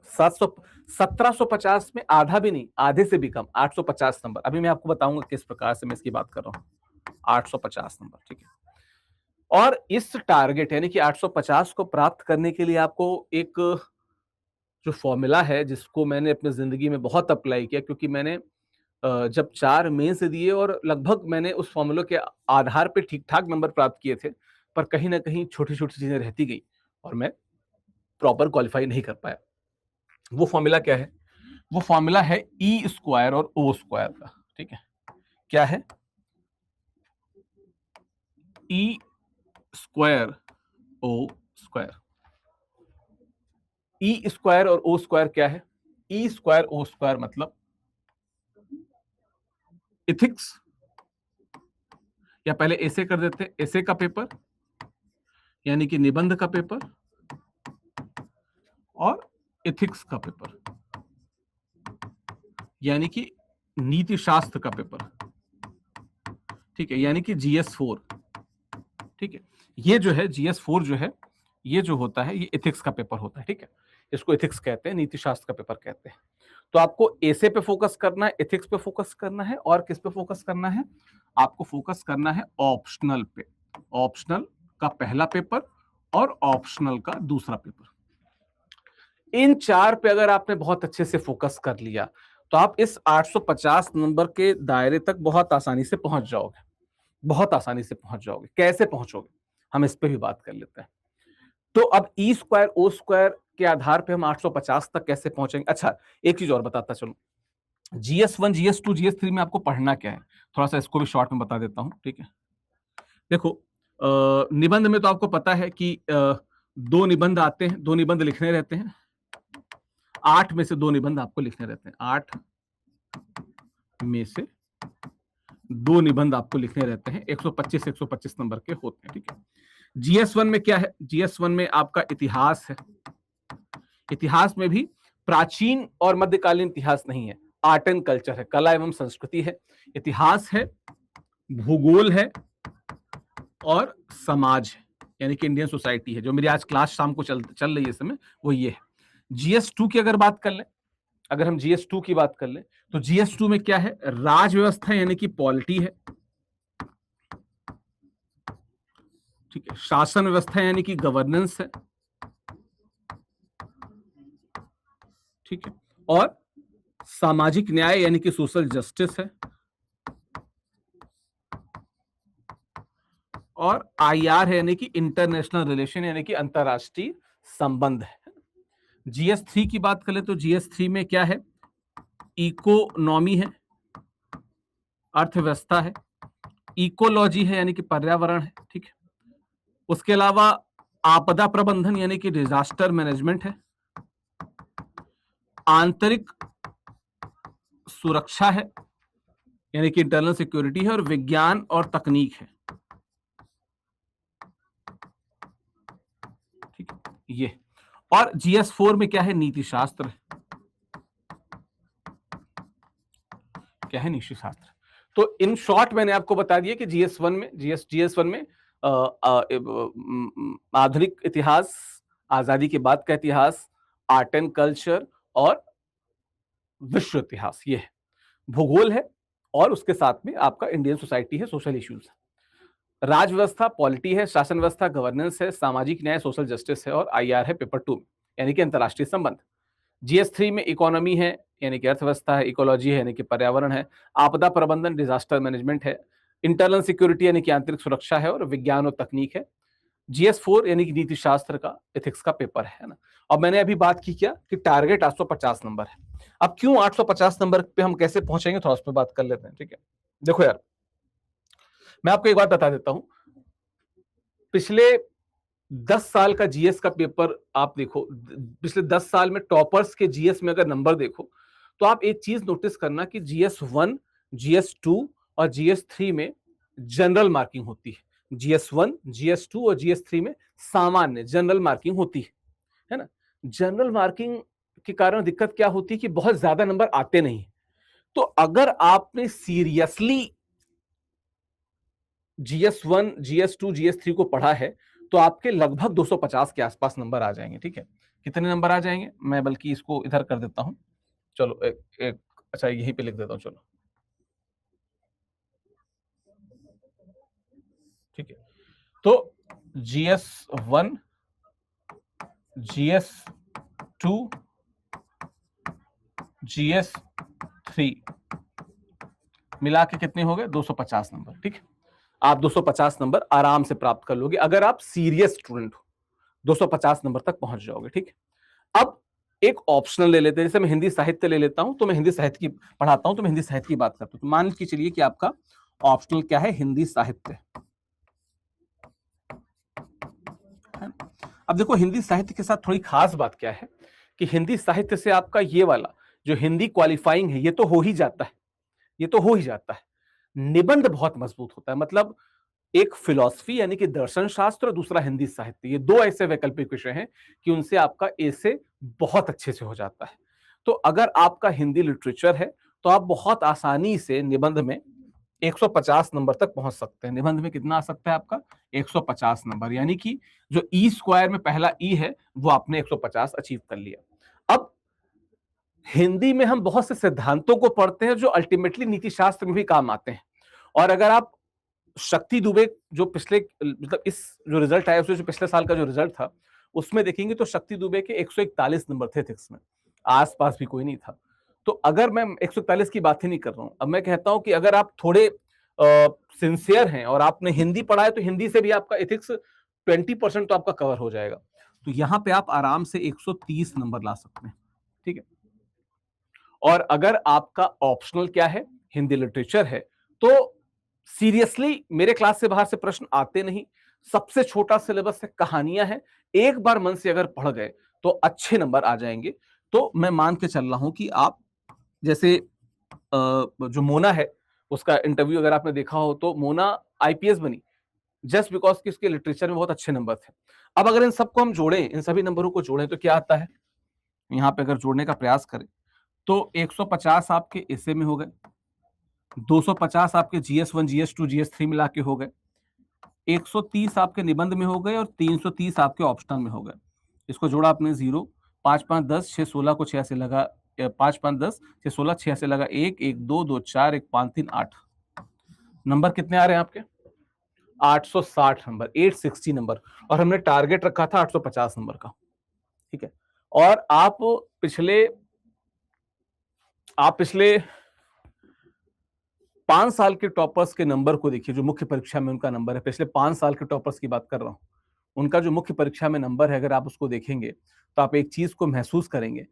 1750 में आधा भी नहीं, आधे से भी कम, 850 नंबर। अभी मैं आपको बताऊंगा किस प्रकार से मैं इसकी बात कर रहा हूं। 850 नंबर, ठीक है। और इस टारगेट यानी कि 850 को प्राप्त करने के लिए आपको एक जो फॉर्मूला है, जिसको मैंने अपनी जिंदगी में बहुत अप्लाई किया, क्योंकि मैंने जब 4 मेंस दिए और लगभग मैंने उस फॉर्मूले के आधार पे ठीक-ठाक नंबर प्राप्त किए थे, पर कहीं न कहीं छोटी-छोटी चीज़ें रहती गई और मैं प्रॉपर क्वालीफाई नहीं कर पाया। वो फॉर्मूला क्या है? वो फॉर्मूला है ई स्क्वायर और ओ स्क्वायर का, ठीक है? क्या है? E square O square. E square और ओ स्क्वायर क्या है? ई स्क्वायर ओ स्क्वायर मतलब एथिक्स, या पहले ऐसे कर देते हैं, ऐसे का पेपर यानी कि निबंध का पेपर और एथिक्स का पेपर यानी कि नीति शास्त्र का पेपर, ठीक है, यानी कि GS4, ठीक है। ये जो है GS4 जो है, ये जो होता है ये एथिक्स का पेपर होता है, ठीक है। इसको एथिक्स कहते हैं, नीति शास्त्र का पेपर कहते हैं। तो आपको ऐसे पे फोकस करना है, एथिक्स पे फोकस करना है, और किस पे फोकस करना है? आपको फोकस करना है ऑप्शनल पे। ऑप्शनल का पहला पेपर और ऑप्शनल का दूसरा पेपर। इन 4 पे अगर आपने बहुत अच्छे से फोकस कर लिया तो आप इस 850 नंबर के दायरे तक बहुत आसानी से पहुंच जाओगे, बहुत आसानी से पहुंच जाओगे। कैसे पहुंचोगे, हम इस पे भी बात कर लेते हैं। तो अब ई स्क्वायर ओ स्क्वायर के आधार पे हम 850 तक कैसे पहुंचेंगे। अच्छा, एक चीज और बताता चलो, GS1, GS2, GS3 में आपको पढ़ना क्या है, थोड़ा सा इसको भी शॉर्ट में बता देता हूं, ठीक है। देखो, निबंध में तो आपको पता है कि 2 निबंध आते हैं, 2 निबंध लिखने रहते हैं, 8 में से 2 निबंध आपको लिखने रहते हैं, 8 में से 2 निबंध आपको लिखने रहते हैं, 125 नंबर के होते हैं, ठीक है। GS1 में क्या है? GS1 में आपका इतिहास है। इतिहास में भी प्राचीन और मध्यकालीन इतिहास नहीं है, आर्ट एंड कल्चर है, कला एवं संस्कृति है, इतिहास है, भूगोल है और समाज है, यानी कि इंडियन सोसाइटी है। जो मेरी आज क्लास शाम को चल रही है इस समय, वो ये है। GS2 की अगर बात कर लें, अगर हम GS2 की बात कर लें तो GS2 में क्या है? राज व्यवस्था यानी कि पॉलिटी है, ठीक है। शासन व्यवस्था यानी कि गवर्नेंस है, ठीक है। और सामाजिक न्याय यानी कि सोशल जस्टिस है, और IR है यानी कि इंटरनेशनल रिलेशन यानी कि अंतरराष्ट्रीय संबंध है। GS3 की बात करें तो GS3 में क्या है? इकोनॉमी है, अर्थव्यवस्था है, इकोलॉजी है यानी कि पर्यावरण है, ठीक है। उसके अलावा आपदा प्रबंधन यानी कि डिजास्टर मैनेजमेंट है, आंतरिक सुरक्षा है यानी कि इंटरनल सिक्योरिटी है, और विज्ञान और तकनीक है, ठीक है, ये। और GS4 में क्या है? नीति शास्त्र, क्या है? नीति शास्त्र। तो इन शॉर्ट मैंने आपको बता दिया कि GS1 में आधुनिक इतिहास, आजादी के बाद का इतिहास, आर्ट एंड कल्चर और विश्व इतिहास, ये है। भूगोल है, और उसके साथ में आपका इंडियन सोसाइटी है, सोशल इश्यूज है। राज व्यवस्था पॉलिटी है, शासन व्यवस्था गवर्नेंस है, सामाजिक न्याय सोशल जस्टिस है, और IR है पेपर 2 यानी कि अंतरराष्ट्रीय संबंध। GS3 में इकोनॉमी है यानी कि अर्थव्यवस्था है, इकोलॉजी है यानी कि पर्यावरण है, आपदा प्रबंधन डिजास्टर मैनेजमेंट है, इंटरनल सिक्योरिटी यानी कि आंतरिक सुरक्षा है, और विज्ञान और तकनीक है। GS4 यानी कि नीति शास्त्र का एथिक्स का पेपर है ना। अब मैंने अभी बात की क्या कि टारगेट 850 नंबर है। अब क्यों 850 नंबर पे हम कैसे पहुंचेंगे, थोड़ा उस पर बात कर लेते हैं, ठीक है। देखो यार, मैं आपको एक बात बता देता हूं, पिछले 10 साल का जीएस का पेपर आप देखो, पिछले 10 साल में टॉपर्स के जीएस में अगर नंबर देखो, तो आप एक चीज नोटिस करना कि GS1, GS2 और GS3 में जनरल मार्किंग होती है। GS1, GS2 और GS3 में सामान्य जनरल मार्किंग होती है ना। जनरल मार्किंग के कारण दिक्कत क्या होती है कि बहुत ज्यादा नंबर आते नहीं। तो अगर आपने सीरियसली GS1, GS2, GS3 को पढ़ा है, तो आपके लगभग 250 के आसपास नंबर आ जाएंगे, ठीक है। कितने नंबर आ जाएंगे, मैं बल्कि इसको इधर कर देता हूं, चलो एक अच्छा यहीं पे लिख देता हूं, चलो ठीक है। तो GS1, GS2, GS3 मिला के कितने हो गए, 250 नंबर, ठीक है। आप 250 नंबर आराम से प्राप्त कर लोगे अगर आप सीरियस स्टूडेंट हो, 250 नंबर तक पहुंच जाओगे, ठीक है। अब एक ऑप्शनल ले लेते हैं, जैसे मैं हिंदी साहित्य ले लेता हूं, तो मैं हिंदी साहित्य की पढ़ाता हूं, तो मैं हिंदी साहित्य की बात करता हूं। तो मान के चलिए कि आपका ऑप्शनल क्या है, हिंदी साहित्य। अब देखो, हिंदी साहित्य के साथ थोड़ी खास बात क्या है कि हिंदी साहित्य से आपका ये वाला जो हिंदी क्वालिफाइंग है, ये तो हो ही जाता है, ये तो हो ही जाता है। निबंध बहुत मजबूत होता है, मतलब एक फिलॉसफी यानी कि दर्शन शास्त्र और दूसरा हिंदी साहित्य, ये दो ऐसे वैकल्पिक विषय हैं कि उनसे आपका ऐसे बहुत अच्छे से हो जाता है। तो अगर आपका हिंदी लिटरेचर है, तो आप बहुत आसानी से निबंध में 150 नंबर तक पहुंच सकते हैं। निबंध में कितना आ सकता है आपका, 150 नंबर, यानी कि जो ई स्क्वायर में पहला ई है, वो आपने 150 अचीव कर लिया। अब हिंदी में हम बहुत से सिद्धांतों को पढ़ते हैं जो अल्टीमेटली नीति शास्त्र में भी काम आते हैं। और अगर आप शक्ति दुबे जो पिछले, मतलब इस जो रिजल्ट आया, उसमें जो पिछले साल का जो रिजल्ट था, उसमें देखेंगे तो शक्ति दुबे के 141 नंबर थे एथिक्स में, आसपास भी कोई नहीं था। तो अगर मैं 141 की बात ही नहीं कर रहा हूं, अब मैं कहता हूं कि अगर आप थोड़े सिंसियर हैं और आपने हिंदी पढ़ा है, तो हिंदी से भी आपका एथिक्स 20% तो आपका कवर हो जाएगा। तो यहां पे आप आराम से 130 नंबर ला सकते हैं, ठीक है। और अगर आपका ऑप्शनल क्या है, हिंदी लिटरेचर है, तो सीरियसली मेरे क्लास से बाहर से प्रश्न आते नहीं। सबसे छोटा सिलेबस है, कहानियां हैं, एक बार मन से अगर पढ़ गए तो अच्छे नंबर आ जाएंगे। तो मैं मान के चल रहा हूं कि आप जैसे जो मोना है, उसका इंटरव्यू अगर आपने देखा हो, तो मोना आईपीएस बनी जस्ट बिकॉज कि उसके लिटरेचर में बहुत अच्छे नंबर थे। अब अगर इन सबको हम जोड़ें, इन सभी नंबरों को जोड़ें, तो क्या आता है, यहां पे अगर जोड़ने का प्रयास करें, तो 150 आपके एसे में हो गए, 250 आपके GS1, GS2, GS3 मिला के हो गए, 130 आपके निबंध में हो गए और 330 आपके ऑप्शनल में हो गए। इसको जोड़ा आपने 0, 5 5 10 6 16 को 6 से लगा, 5 5 10 6 16 6 से लगा 1 1 2 2 4 1 5 3 8 नंबर कितने आ रहे हैं आपके, 860 नंबर, 860 नंबर। और हमने टारगेट रखा था 850 नंबर का, ठीक है। और पिछले आप पिछले 5 साल के टॉपर्स के नंबर को देखिए, जो मुख्य परीक्षा में उनका नंबर है, पिछले 5 साल के टॉपर्स की बात कर रहा हूं, उनका जो मुख्य परीक्षा में नंबर है, अगर आप उसको देखेंगे, तो आप एक चीज को महसूस करेंगे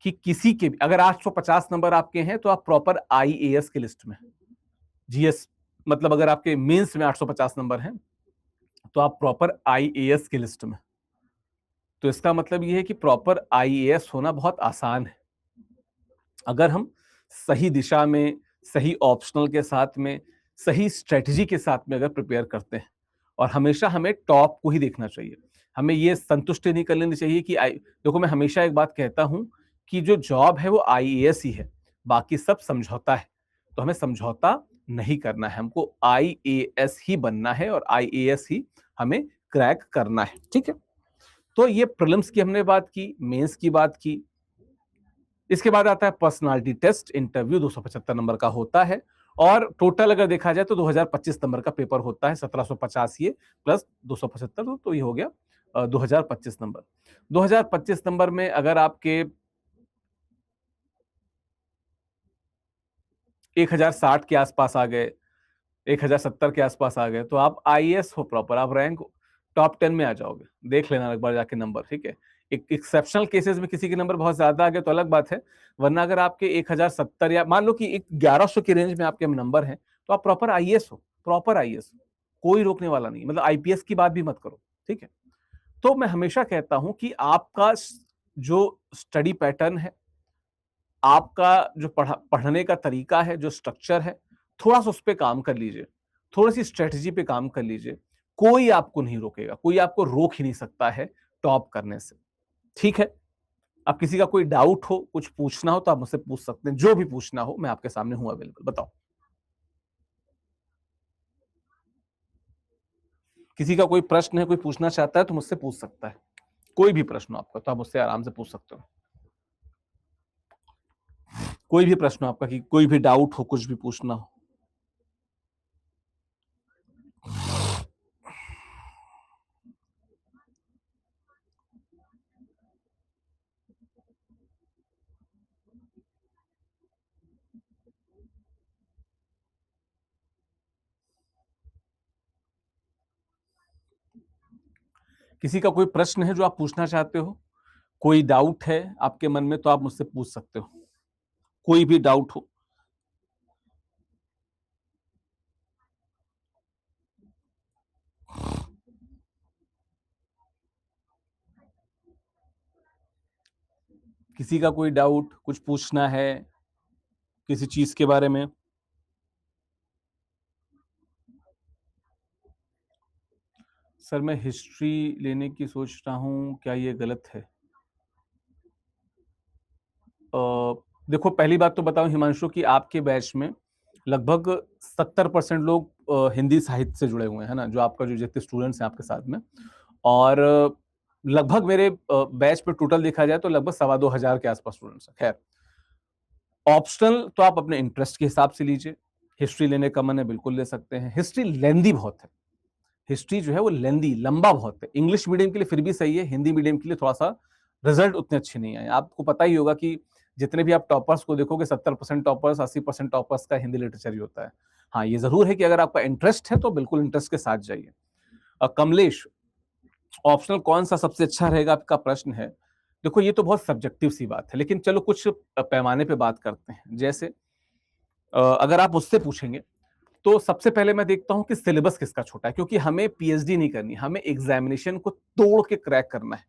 कि किसी के भी अगर 850 नंबर आपके हैं, तो आप प्रॉपर आईएएस की लिस्ट में, जीएस मतलब अगर आपके मेंस में 850 नंबर हैं, तो आप प्रॉपर आईएएस की लिस्ट में। तो इसका मतलब यह है कि प्रॉपर आईएएस होना बहुत आसान है, अगर हम सही दिशा में, सही ऑप्शनल के साथ में, सही स्ट्रेटजी के साथ में अगर प्रिपेयर करते हैं। और हमेशा हमें टॉप को ही देखना चाहिए, हमें ये संतुष्टि नहीं कर लेनी चाहिए कि देखो, मैं हमेशा एक बात कहता हूं कि जो जॉब है वो आईएएस ही है, बाकी सब समझौता है। तो हमें समझौता नहीं करना है, हमको आईएएस ही बनना है और आईएएस ही हमें क्रैक करना है, ठीक है। तो ये प्रीलिम्स की हमने बात की, मेंस की बात की। इसके बाद आता है पर्सनालिटी टेस्ट, इंटरव्यू 275 नंबर का होता है। और टोटल अगर देखा जाए तो 2025 नंबर का पेपर होता है, 1750 ये प्लस 275, तो ये हो गया 2025 नंबर। 2025 नंबर में अगर आपके 1060 के आसपास आ गए, 1070 के आसपास आ गए, तो आप आईएएस हो प्रॉपर, आप रैंक टॉप 10 में आ जाओगे, देख लेना एक बार जाके नंबर, ठीक है। एक एक्सेप्शनल केसेस में किसी के नंबर बहुत ज्यादा आ गए तो अलग बात है, वरना अगर आपके 1070 या मान लो कि 1100 की रेंज में आपके नंबर हैं, तो आप प्रॉपर आईएएस हो, प्रॉपर आईएएस हो, कोई रोकने वाला नहीं, मतलब आईपीएस की बात भी मत करो, ठीक है। तो मैं हमेशा कहता हूं कि आपका जो स्टडी पैटर्न है, आपका जो पढ़ने का तरीका है, जो स्ट्रक्चर है, थोड़ा सा उस पर काम कर लीजिए, थोड़ी सी स्ट्रेटजी पे काम कर लीजिए। कोई आपको नहीं रोकेगा, कोई आपको रोक ही नहीं सकता है टॉप करने से, ठीक है। अब किसी का कोई डाउट हो, कुछ पूछना हो तो आप मुझसे पूछ सकते हैं, जो भी पूछना हो मैं आपके सामने हूं अवेलेबल, बताओ। किसी का कोई प्रश्न है, कोई पूछना चाहता है तो मुझसे पूछ सकता है, कोई भी प्रश्न हो आपका तो आप मुझसे आराम से पूछ सकते हो। कोई भी प्रश्न हो आपका, कि कोई भी डाउट हो, कुछ भी पूछना हो। किसी का कोई प्रश्न है जो आप पूछना चाहते हो, कोई डाउट है आपके मन में तो आप मुझसे पूछ सकते हो, कोई भी डाउट हो। किसी का कोई डाउट, कुछ पूछना है किसी चीज के बारे में। सर मैं हिस्ट्री लेने की सोच रहा हूं, क्या ये गलत है? देखो, पहली बात तो बताऊं हिमांशु कि आपके बैच में लगभग 70% लोग हिंदी साहित्य से जुड़े हुए हैं, है ना, जो आपका जो जितने स्टूडेंट्स हैं आपके साथ में। और लगभग मेरे बैच पे टोटल देखा जाए तो लगभग 2,200 के आसपास स्टूडेंट्स हैं। खैर, ऑप्शनल तो आप अपने इंटरेस्ट के हिसाब से लीजिए। हिस्ट्री लेने का मन है, बिल्कुल ले सकते हैं। हिस्ट्री लेंदी बहुत है, हिस्ट्री जो है वो लेंदी, लंबा बहुत है। इंग्लिश मीडियम के लिए फिर भी सही है, हिंदी मीडियम के लिए थोड़ा सा रिजल्ट उतने अच्छे नहीं आए। आपको पता ही होगा कि जितने भी आप टॉपर्स को देखोगे, 70% टॉपर्स, 80% टॉपर्स का हिंदी लिटरेचर ही होता है। हाँ, ये जरूर है कि अगर आपका इंटरेस्ट है तो बिल्कुल इंटरेस्ट के साथ जाइए। कमलेश, ऑप्शनल कौन सा सबसे अच्छा रहेगा, आपका प्रश्न है। देखो, ये तो बहुत सब्जेक्टिव सी बात है, लेकिन चलो कुछ पैमाने पे बात करते हैं। जैसे अगर आप मुझसे पूछेंगे तो सबसे पहले मैं देखता हूं कि सिलेबस किसका छोटा है, क्योंकि हमें पीएचडी नहीं करनी, हमें एग्जामिनेशन को तोड़ के क्रैक करना है।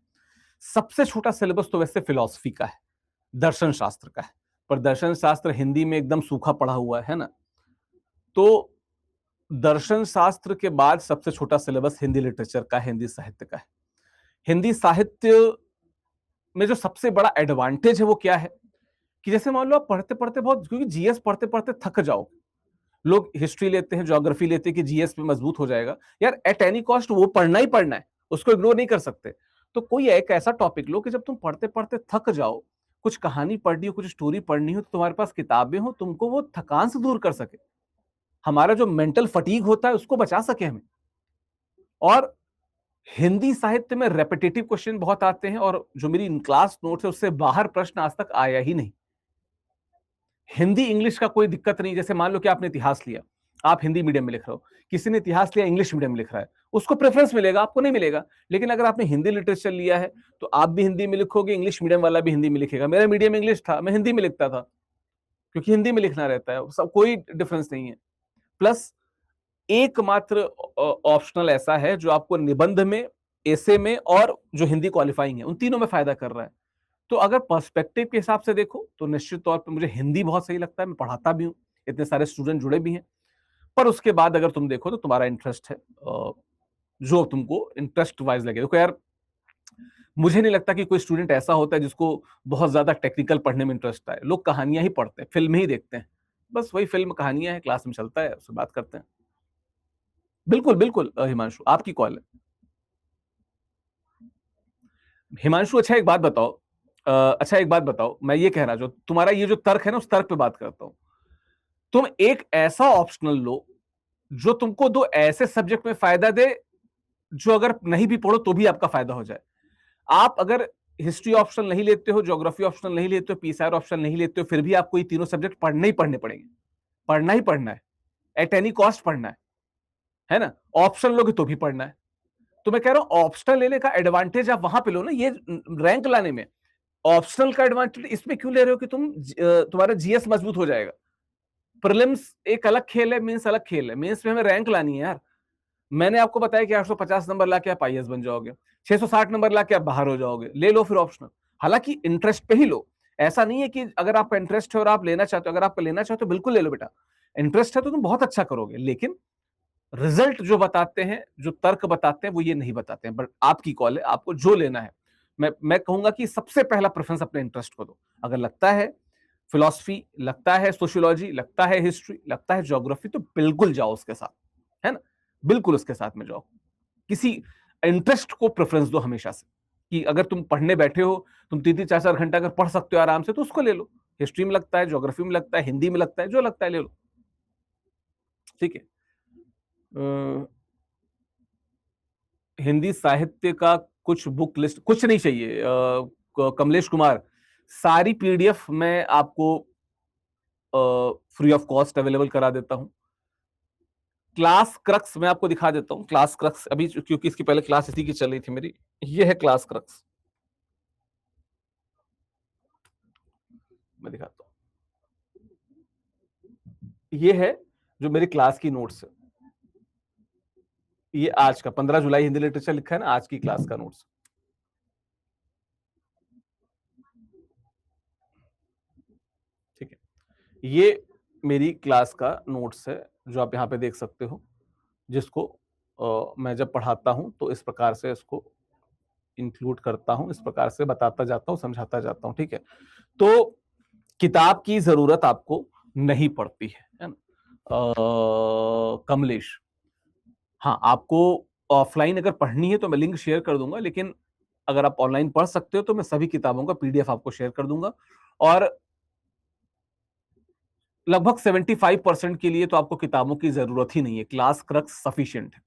सबसे छोटा सिलेबस तो वैसे फिलॉसफी का है, दर्शन शास्त्र का है, पर दर्शन शास्त्र हिंदी में एकदम सूखा पड़ा हुआ है ना। तो दर्शन शास्त्र के बाद सबसे छोटा सिलेबस हिंदी लिटरेचर का, हिंदी साहित्य का है। हिंदी साहित्य में जो सबसे बड़ा एडवांटेज है वो क्या है, कि जैसे मान लो आप पढ़ते पढ़ते बहुत, क्योंकि जीएस पढ़ते पढ़ते थक जाओ। लोग हिस्ट्री लेते हैं, ज्योग्राफी लेते हैं कि जीएस पे मजबूत हो जाएगा। यार, एट एनी कॉस्ट वो पढ़ना ही पढ़ना है, उसको इग्नोर नहीं कर सकते। तो कोई एक ऐसा टॉपिक लो कि जब तुम पढ़ते पढ़ते थक जाओ, कुछ कहानी पढ़नी हो, कुछ स्टोरी पढ़नी हो, तो तुम्हारे पास किताबें हो, तुमको वो थकान से दूर कर सके, हमारा जो मेंटल फटीग होता है उसको बचा सके हमें। और हिंदी साहित्य में रेपिटेटिव क्वेश्चन बहुत आते हैं, और जो मेरी क्लास नोट्स है उससे बाहर प्रश्न आज तक आया ही नहीं। हिंदी इंग्लिश का कोई दिक्कत नहीं। जैसे मान लो कि आपने इतिहास लिया, आप हिंदी मीडियम में लिख रहे हो, किसी ने इतिहास लिया इंग्लिश मीडियम में लिख रहा है, उसको प्रेफरेंस मिलेगा, आपको नहीं मिलेगा। लेकिन अगर आपने हिंदी लिटरेचर लिया है तो आप भी हिंदी में लिखोगे, इंग्लिश मीडियम वाला भी हिंदी में लिखेगा। मेरा मीडियम इंग्लिश था, मैं हिंदी में लिखता था, क्योंकि हिंदी में लिखना रहता है, सब कोई डिफरेंस नहीं है। प्लस एकमात्र ऑप्शनल ऐसा है जो आपको निबंध में, एसे में और जो हिंदी क्वालिफाइंग है, उन तीनों में फायदा कर रहा है। तो अगर पर्सपेक्टिव के हिसाब से देखो तो निश्चित तौर पे मुझे हिंदी बहुत सही लगता है, मैं पढ़ाता भी हूँ, इतने सारे स्टूडेंट जुड़े भी हैं। पर उसके बाद अगर तुम देखो तो तुम्हारा इंटरेस्ट है, जो तुमको इंटरेस्ट वाइज लगे। देखो यार, मुझे नहीं लगता कि कोई स्टूडेंट ऐसा होता है जिसको बहुत ज्यादा टेक्निकल पढ़ने में इंटरेस्ट है। लोग कहानियां ही पढ़ते हैं, फिल्म ही देखते हैं, बस वही फिल्म कहानियां है, क्लास में चलता है, उससे बात करते हैं। बिल्कुल बिल्कुल हिमांशु, आपकी कॉल है। हिमांशु, अच्छा एक बात बताओ, अच्छा एक बात बताओ, मैं ये कह रहा, जो तुम्हारा ये जो तर्क है ना, उस तर्क पे बात करता हूं। तुम एक ऐसा ऑप्शनल लो जो तुमको दो ऐसे सब्जेक्ट में फायदा दे, जो अगर नहीं भी पढ़ो तो भी आपका फायदा हो जाए। आप अगर हिस्ट्री ऑप्शनल नहीं लेते हो, ज्योग्राफी ऑप्शनल नहीं लेते हो, पीसीआर ऑप्शनल नहीं लेते हो, फिर भी आपको ये तीनों सब्जेक्ट पढ़ने ही पढ़ने पड़ेंगे, पढ़ना ही पढ़ना है, एट एनी कॉस्ट पढ़ना है ना। ऑप्शन लोगे तो भी पढ़ना है। तो मैं कह रहा हूं ऑप्शनल लेने का एडवांटेज आप वहां पे लो ना, ये रैंक लाने में ऑप्शनल का एडवांटेज इसमें क्यों ले रहे हो कि तुम्हारा जीएस मजबूत हो जाएगा। प्रीलिम्स एक अलग खेल है, मेंस अलग खेल है। मेंस में हमें रैंक लानी है यार। मैंने आपको बताया कि 850 नंबर लाके आप आईएएस बन जाओगे, 660 नंबर लाके आप बाहर हो जाओगे, ले लो फिर ऑप्शनल। हालांकि इंटरेस्ट पे ही लो, ऐसा नहीं है कि अगर आपका इंटरेस्ट है और आप लेना चाहते हो, अगर आप लेना चाहते हो बिल्कुल ले लो बेटा, इंटरेस्ट है तो तुम बहुत अच्छा करोगे। लेकिन रिजल्ट जो बताते हैं, जो तर्क बताते हैं, वो ये नहीं बताते हैं। बट आपकी कॉल है, आपको जो लेना है। मैं कहूंगा कि सबसे पहला प्रेफरेंस अपने इंटरेस्ट को दो। अगर लगता है फिलॉसफी, लगता है सोशियोलॉजी, लगता है हिस्ट्री, लगता है ज्योग्राफी, तो बिल्कुल जाओ उसके साथ, है ना, बिल्कुल उसके साथ में जाओ। किसी इंटरेस्ट को प्रेफरेंस दो हमेशा से, कि अगर तुम पढ़ने बैठे हो, तुम 3-4 घंटा अगर पढ़ सकते हो आराम से, तो उसको ले लो। हिस्ट्री में लगता है, ज्योग्राफी में लगता है, हिंदी में लगता है, जो लगता है ले लो, ठीक है। हिंदी साहित्य का कुछ बुक लिस्ट, कुछ नहीं चाहिए कमलेश कुमार, सारी पीडीएफ मैं आपको फ्री ऑफ कॉस्ट अवेलेबल करा देता हूं। क्लास क्रक्स मैं आपको दिखा देता हूं, क्लास क्रक्स अभी, क्योंकि इसकी पहले क्लास इसी की चल रही थी मेरी। ये है क्लास क्रक्स, मैं दिखाता हूं। ये है जो मेरी क्लास की नोट्स है। ये आज का 15 जुलाई हिंदी लिटरेचर लिखा है ना, आज की क्लास का नोट्स। ठीक है, ये मेरी क्लास का नोट्स है जो आप यहाँ पे देख सकते हो, जिसको मैं जब पढ़ाता हूं तो इस प्रकार से इसको इंक्लूड करता हूं, इस प्रकार से बताता जाता हूं, समझाता जाता हूं। ठीक है, तो किताब की जरूरत आपको नहीं पड़ती है ना कमलेश। हाँ, आपको ऑफलाइन अगर पढ़नी है तो मैं लिंक शेयर कर दूंगा, लेकिन अगर आप ऑनलाइन पढ़ सकते हो तो मैं सभी किताबों का पीडीएफ आपको शेयर कर दूंगा। और लगभग 75% के लिए तो आपको किताबों की जरूरत ही नहीं है, क्लास क्रक्स सफिशिएंट है।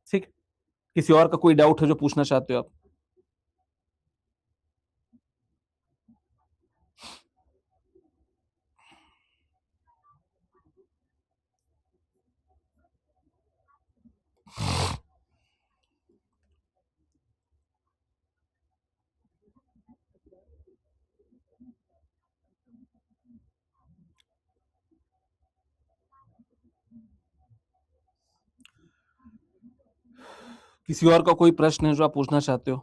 ठीक है, किसी और का कोई डाउट है जो पूछना चाहते हो आप? किसी और का कोई प्रश्न है जो आप पूछना चाहते हो?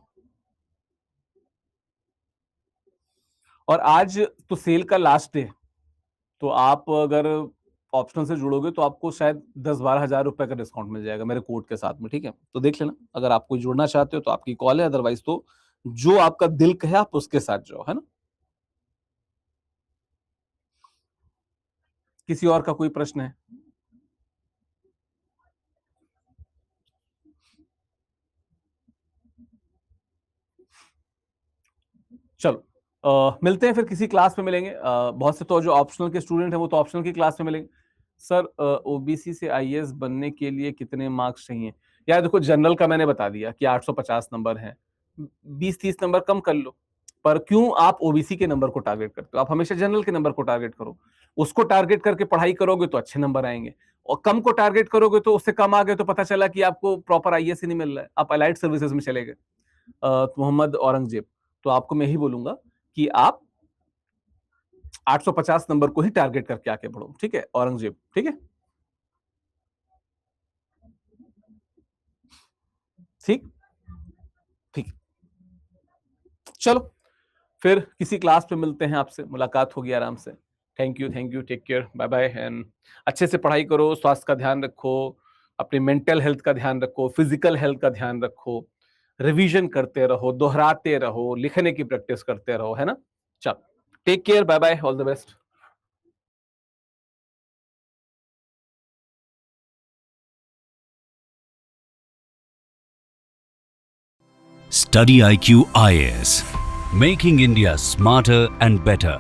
और आज तो सेल का लास्ट डे, तो आप अगर ऑप्शनल से जुड़ोगे तो आपको शायद 10-12 हजार रुपए का डिस्काउंट मिल जाएगा मेरे कोड के साथ में। ठीक है, तो देख लेना, अगर आप कोई जुड़ना चाहते हो तो आपकी कॉल है, अदरवाइज तो जो आपका दिल कहे आप उसके साथ जाओ, है ना। किसी और का कोई प्रश्न है? चलो मिलते हैं फिर, किसी क्लास में मिलेंगे। बहुत से तो जो ऑप्शनल के स्टूडेंट हैं वो तो ऑप्शनल की क्लास में मिलेंगे। सर ओबीसी से आईएएस बनने के लिए कितने मार्क्स चाहिए? यार देखो, जनरल का मैंने बता दिया कि 850 नंबर है, 20-30 नंबर कम कर लो। पर क्यों आप ओबीसी के नंबर को टारगेट करते हो? आप हमेशा जनरल के नंबर को टारगेट करो। उसको टारगेट करके पढ़ाई करोगे तो अच्छे नंबर आएंगे, और कम को टारगेट करोगे तो उससे कम आ गए तो पता चला कि आपको प्रॉपर आईएएस ही नहीं मिल रहा है, आप अलाइड सर्विसेज में चले गए। मोहम्मद औरंगजेब, तो आपको मैं ही बोलूंगा कि आप 850 नंबर को ही टारगेट करके आके पढ़ो। ठीक है औरंगजेब, ठीक है, ठीक ठीक। चलो फिर किसी क्लास पे मिलते हैं, आपसे मुलाकात होगी आराम से। Thank you, take care, bye bye. And अच्छे से पढ़ाई करो, स्वास्थ्य का ध्यान रखो, अपनी मेंटल हेल्थ का ध्यान रखो, फिजिकल हेल्थ का ध्यान रखो, रिवीजन करते रहो, दोहराते रहो, लिखने की प्रैक्टिस करते रहो, है ना। चलो, take care, bye bye, all the best. Study IQ IAS, making India smarter and better.